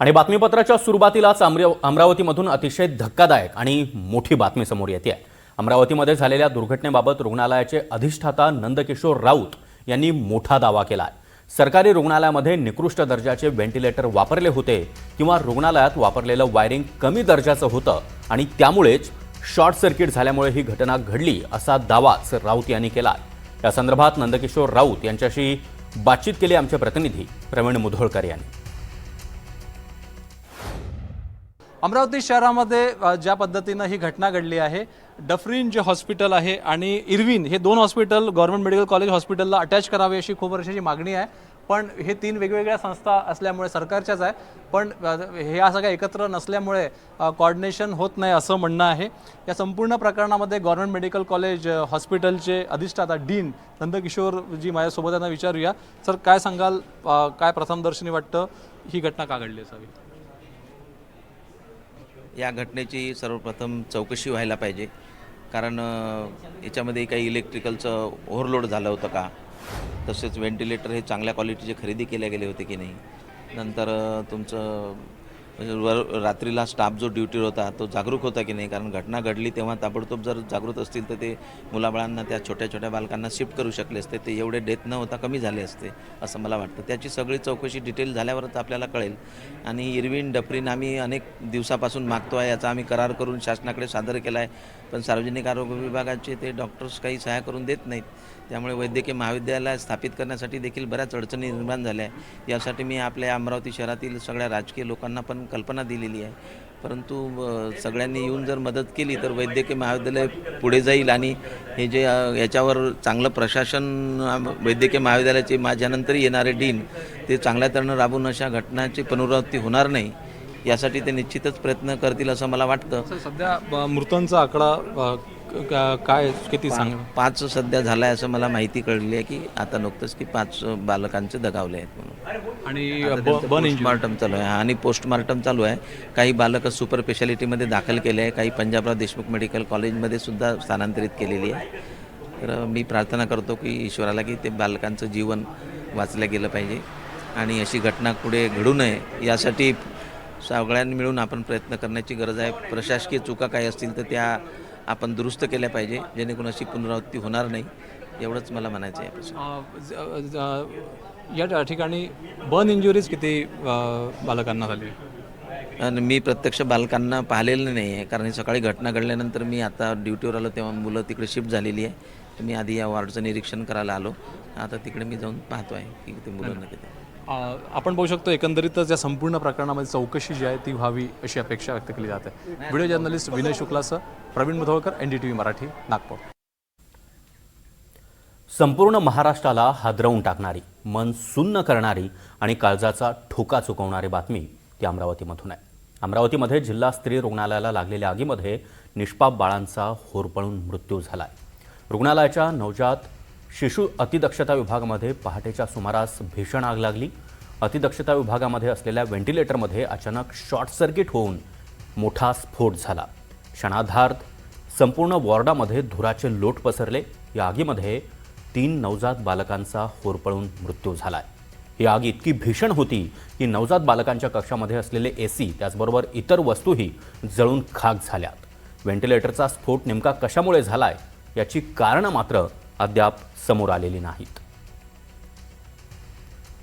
आणि बातमीपत्राच्या सुरुवातीलाच अमरावतीमधून अतिशय धक्कादायक आणि मोठी बातमी समोर येते आहे। अमरावतीमध्ये झालेल्या दुर्घटनेबाबत रुग्णालयाचे अधिष्ठाता नंदकिशोर राऊत यांनी मोठा दावा केला आहे। सरकारी रुग्णालयामध्ये निकृष्ट दर्जाचे व्हेंटिलेटर वापरले होते किंवा रुग्णालयात वापरलेलं वायरिंग कमी दर्जाचं होतं आणि त्यामुळेच शॉर्ट सर्किट झाल्यामुळे ही घटना घडली असा दावाच राऊत यांनी केला आहे। या संदर्भात नंदकिशोर राऊत यांच्याशी बातचीत केली आमचे प्रतिनिधी प्रवीण मुधोळकर यांनी। अमरावती शहरामध्ये ज्या पद्धतीनं ही घटना घडली आहे, डफरीन जे हॉस्पिटल आहे आणि इरविन हे दोन हॉस्पिटल गव्हर्नमेंट मेडिकल कॉलेज हॉस्पिटलला अटॅच करावे अशी खूप वर्षाची मागणी आहे। पण हे तीन वेगवेगळ्या संस्था असल्यामुळे सरकारच्याच आहे, पण हे असं काही एकत्र नसल्यामुळे कोऑर्डिनेशन होत नाही असं म्हणणं आहे। या संपूर्ण प्रकरणामध्ये गव्हर्नमेंट मेडिकल कॉलेज हॉस्पिटलचे अधिष्ठाता डीन नंदकिशोर जी माझ्यासोबत त्यांना विचारूया। सर, काय सांगाल, काय प्रथमदर्शनी वाटतं ही घटना का घडली असावी? या घटनेची सर्वप्रथम चौकशी व्हायला पाहिजे, कारण याच्यामध्ये काही इलेक्ट्रिकलचं ओव्हरलोड झालं होतं का, तसेच व्हेंटिलेटर हे चांगल्या क्वालिटीचे खरेदी केले गेले होते की नाही, नंतर तुमचं रात्रीला स्टाफ जो ड्युटीवर होता तो जागरूक होता की नाही, कारण घटना घडली तेव्हा ताबडतोब जर जागृत असतील तर ते मुलाबाळांना, त्या छोट्या छोट्या बालकांना शिफ्ट करू शकले असते, ते एवढे डेथ न होता कमी झाले असते असं मला वाटतं। त्याची सगळी चौकशी डिटेल झाल्यावरच आपल्याला कळेल। आणि इरविन डफरीन आम्ही अनेक दिवसापासून मागतो आहे, याचा आम्ही करार करून शासनाकडे सादर केला आहे, पण सार्वजनिक आरोग्य विभागाचे ते डॉक्टर्स काही सहाय्य करून देत नाहीत। त्यामुळे वैद्यकीय महाविद्यालय स्थापित करण्यासाठी देखील बऱ्याच अडचणी निर्माण झाल्या आहे। यासाठी मी आपल्या अमरावती शहरातील सगळ्या राजकीय लोकांना पण कल्पना दिलेली आहे, परंतु सगळ्यांनी येऊन जर मदत केली तर वैद्यकीय महाविद्यालय पुढे जाईल आणि हे जे याच्यावर चांगलं प्रशासन, वैद्यकीय महाविद्यालयाचे माझ्यानंतर येणारे डीन ते चांगल्या तऱ्हेनं राबवून अशा घटनांची पुनरावृत्ती होणार नाही यासाठी ते निश्चितच प्रयत्न करतील असं मला वाटतं। सध्या मृतांचा आकडा काय किती सांग? 5 सध्या झाला आहे असं मला माहिती कळली आहे, की आता नुकतंच की 5 बालकांचे दगावले आहेत म्हणून, आणि पोस्टमार्टम चालू आहे। आणि पोस्टमार्टम चालू आहे। काही बालक सुपर स्पेशालिटीमध्ये दाखल केले आहे, काही पंजाबराव देशमुख मेडिकल कॉलेजमध्ये सुद्धा स्थानांतरित केलेली आहे। तर मी प्रार्थना करतो की ईश्वराला की ते बालकांचं जीवन वाचलं गेलं पाहिजे आणि अशी घटना पुढे घडू नये यासाठी सगळ्यांनी मिळून आपण प्रयत्न करण्याची गरज आहे। प्रशासकीय चुका काही असतील तर त्या आपण दुरुस्त केल्या पाहिजे, जेणेकरून अशी पुनरावृत्ती होणार नाही, एवढंच मला म्हणायचं आहे। या ठिकाणी बर्न इंजुरीज किती बालकांना झाली? आणि मी प्रत्यक्ष बालकांना पाहिलेलं नाही आहे, कारण सकाळी घटना घडल्यानंतर मी आता ड्युटीवर आलो तेव्हा मुलं तिकडे शिफ्ट झालेली आहे। मी आधी या वॉर्डचं निरीक्षण करायला आलो, आता तिकडे मी जाऊन पाहतो आहे की ते मुलांना किती। आपण पाहू शकतो एकंदरीतच या संपूर्ण प्रकरणामध्ये चौकशी जी आहे ती व्हावी अशी अपेक्षा व्यक्त केली जाते। व्हिडिओ जर्नलिस्ट विनय शुक्लासह प्रवीण मुधोळकर, NDTV मराठी, नागपूर। संपूर्ण महाराष्ट्राला हादरवून टाकणारी, मन सुन्न करणारी आणि काळजाचा ठोका चुकवणारी बातमी ती अमरावतीमधून आहे। अमरावतीमध्ये जिल्हा स्त्री रुग्णालयाला लागलेल्या आगीमध्ये निष्पाप बाळांचा होरपळून मृत्यू झाला आहे। रुग्णालयाच्या नवजात शिशु अतिदक्षता विभागामध्ये पहाटेच्या सुमारास भीषण आग लागली। अतिदक्षता विभागामध्ये असलेल्या व्हेंटिलेटरमध्ये अचानक शॉर्ट सर्किट होऊन मोठा स्फोट झाला। क्षणार्धात संपूर्ण वॉर्डामध्ये धुराचे लोट पसरले। या आगीमध्ये 3 नवजात बालकांचा होरपळून मृत्यू झालाय। ही आग इतकी भीषण होती की नवजात बालकांच्या कक्षामध्ये असलेले AC त्याचबरोबर इतर वस्तूही जळून खाक झाल्यात। व्हेंटिलेटरचा स्फोट नेमका कशामुळे झालाय याची कारणं मात्र अद्याप समोर आलेली नाहीत।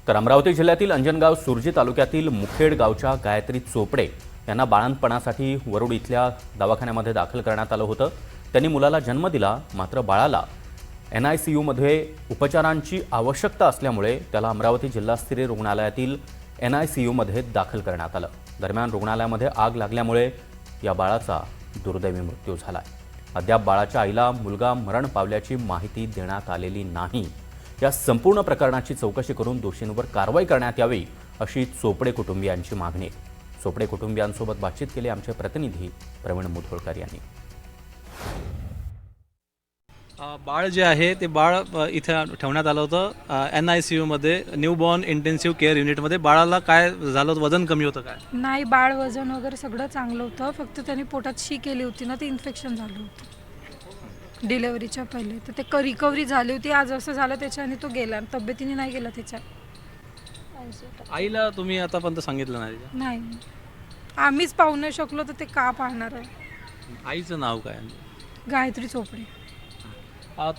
तर अमरावती जिल्ह्यातील अंजनगाव सुर्जी तालुक्यातील मुखेड गावच्या गायत्री चोपडे यांना बाळंतपणासाठी वरुड इथल्या दवाखान्यामध्ये दाखल करण्यात आलं होतं। त्यांनी मुलाला जन्म दिला, मात्र बाळाला NICU मध्ये उपचारांची आवश्यकता असल्यामुळे त्याला अमरावती जिल्हा स्त्री रुग्णालयातील NICU मध्ये दाखल करण्यात आलं। दरम्यान रुग्णालयामध्ये आग लागल्यामुळे या बाळाचा दुर्दैवी मृत्यू झाला। अद्याप बाळाच्या आईला मुलगा मरण पावल्याची माहिती देण्यात आलेली नाही। या संपूर्ण प्रकरणाची चौकशी करून दोषींवर कारवाई करण्यात यावी अशी चोपडे कुटुंबियांची मागणी आहे। चोपडे कुटुंबियांसोबत बातचीत केली आमचे प्रतिनिधी प्रवीण मुधोळकर यांनी। बाळ जे आहे ते बाळ इथे ठेवण्यात आलं होतं NICU मध्ये, न्यूबॉर्न इंटेन्सिव्ह केअर युनिटमध्ये। बाळाला काय झालं होतं? वजन कमी होतं काय? नाही, बाळ वजन वगैरे सगळं चांगलं होतं, फक्त त्याने पोटात शी केली होती ना, ते इन्फेक्शन झालं होतं डिलेव्हरीच्या पहिले। तर ते रिकव्हरी झाली होती, आज असं झालं त्याच्याने तो गेला, तब्येतीने नाही गेला त्याच्या। आईला तुम्ही आतापर्यंत सांगितलं नाही नाही, आम्हीच पाहू नाही शकलो तर ते का पाहणार आहे. आईचं नाव काय? गायत्री चोपडे.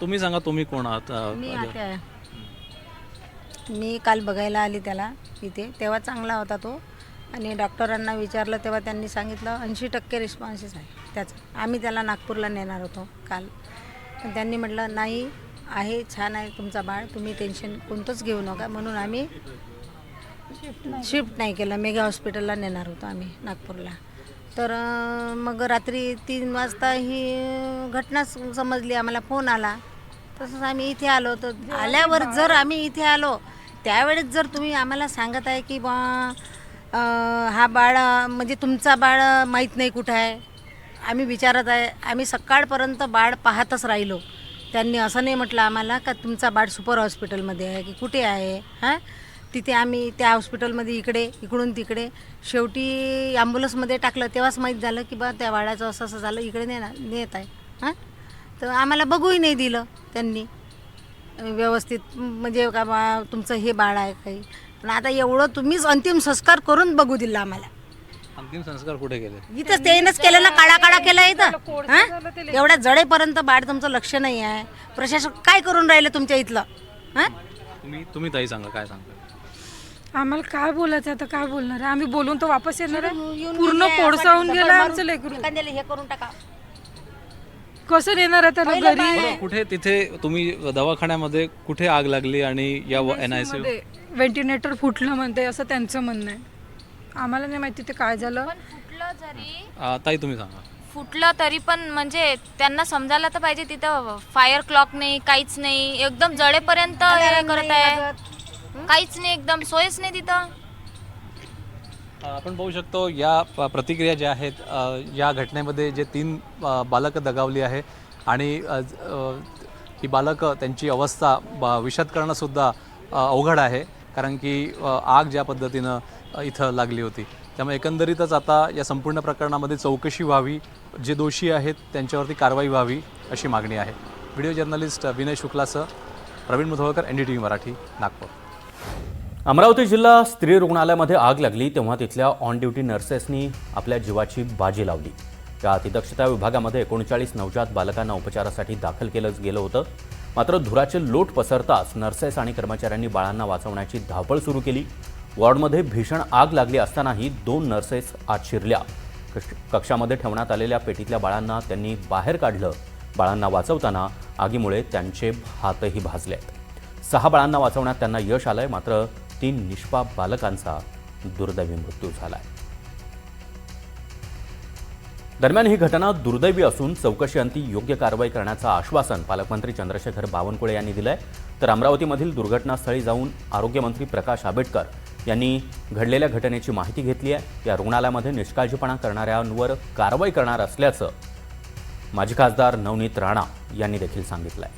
तुम्ही सांगा, तुम्ही कोण आहात? मी आते आहे. मी काल बघायला आली त्याला इथे, तेव्हा चांगला होता तो, आणि डॉक्टरांना विचारलं तेव्हा त्यांनी सांगितलं 80% रिस्पॉन्सेस आहे त्याचा. आम्ही त्याला नागपूरला नेणार होतो काल, पण त्यांनी म्हटलं नाही आहे, छान आहे तुमचा बाळ, तुम्ही टेन्शन कोणतंच घेऊ नका, म्हणून आम्ही शिफ्ट नाही केलं. मेगा हॉस्पिटलला नेणार होतो आम्ही नागपूरला. तर मग रात्री 3 वाजता ही घटना समजली, आम्हाला फोन आला. तसंच आम्ही इथे आलो. तर आल्यावर जर आम्ही इथे आलो त्यावेळेस जर तुम्ही आम्हाला सांगत आहे की बा हा बाळ म्हणजे तुमचा बाळ माहीत नाही कुठं आहे, आम्ही विचारत आहे, आम्ही सकाळपर्यंत बाळ पाहतच राहिलो. त्यांनी असं नाही म्हटलं आम्हाला का तुमचा बाळ सुपर हॉस्पिटलमध्ये आहे की कुठे आहे. हां, तिथे आम्ही त्या हॉस्पिटलमध्ये इकडून तिकडे, शेवटी ॲम्ब्युलन्समध्ये टाकलं तेव्हाच माहीत झालं की बा त्या बाळाचं असं असं झालं, इकडे नेत आहे. हां, तर आम्हाला बघूही नाही दिलं त्यांनी व्यवस्थित, म्हणजे का बा तुमचं हे बाळ आहे काही. पण आता एवढं तुम्हीच अंतिम संस्कार करून बघू दिला आम्हाला. अंतिम संस्कार कुठे केले? इथंच तेनच केलं ना, काळा केला इथं. हां, एवढ्या जडेपर्यंत बाळ तुमचं लक्ष नाही आहे. प्रशासन काय करून राहिलं तुमच्या इथलं? हां, तुम्ही ताई सांगा, काय सांगता? आम्हाला काय बोलायचं आता, काय बोलणार आहे? आम्ही बोलून तर वापस येणार आहे. येऊन पूर्ण गेले, कोळसावून आपण गेलं मारून आमचं लेकरू. एखाद्याला हे करून टाका. कसं नेणार आहे त्याला घरी? बरं, कुठे तिथे तुम्ही दवाखान्यामध्ये कुठे आग लागली आणि या NICU? व्हेंटिलेटर फुटलं म्हणते, असं त्यांचं म्हणणं आहे. आम्हाला नाही माहिती ते काय झालं. पण फुटलं जरी ताई तुम्ही सांगा. फुटलं तरी पण म्हणजे त्यांना समजायला तर पाहिजे, तिथं फायर क्लॉक नाही, काहीच नाही, एकदम जळेपर्यंत हे करत आहे, काहीच नाही, एकदम सोयच नाही तिथं. आपण पाहू शकतो या प्रतिक्रिया ज्या आहेत या घटनेमध्ये जे 3 बालकं दगावली आहे आणि ही बालकं त्यांची अवस्था विशद करणंसुद्धा अवघड आहे, कारण की आग ज्या पद्धतीनं इथं लागली होती. त्यामुळे एकंदरीतच आता या संपूर्ण प्रकरणामध्ये चौकशी व्हावी, जे दोषी आहेत त्यांच्यावरती कारवाई व्हावी अशी मागणी आहे. व्हिडिओ जर्नलिस्ट विनय शुक्लासह प्रवीण मुधोळकर, NDTV मराठी, नागपूर. अमरावती जिल्हा स्त्री रुग्णालयामध्ये आग लागली तेव्हा तिथल्या ऑन ड्युटी नर्सेसनी आपल्या जीवाची बाजी लावली. या अतिदक्षता विभागामध्ये 39 नवजात बालकांना उपचारासाठी दाखल केलं गेलं होतं. मात्र धुराचे लोट पसरताच नर्सेस आणि कर्मचाऱ्यांनी बाळांना वाचवण्याची धावपळ सुरू केली. वॉर्डमध्ये भीषण आग लागली असतानाही 2 नर्सेस आत शिरल्या. कक्षामध्ये ठेवण्यात आलेल्या पेटीतल्या बाळांना त्यांनी बाहेर काढलं. बाळांना वाचवताना आगीमुळे त्यांचे हातही भाजले. 6 बाळांना वाचवण्यात त्यांना यश आलंय, मात्र 3 निष्पाप बालकांचा दुर्दैवी मृत्यू झालाय. दरम्यान ही घटना दुर्दैवी असून चौकशीअंती योग्य कारवाई करण्याचं आश्वासन पालकमंत्री चंद्रशेखर बावनकुळे यांनी दिलंय. तर अमरावतीमधील दुर्घटनास्थळी जाऊन आरोग्यमंत्री प्रकाश आंबेडकर यांनी घडलेल्या घटनेची माहिती घेतली आहे. या रुग्णालयामध्ये निष्काळजीपणा करणाऱ्यांवर कारवाई करणार असल्याचं माजी खासदार नवनीत राणा यांनी देखील सांगितलं आहे.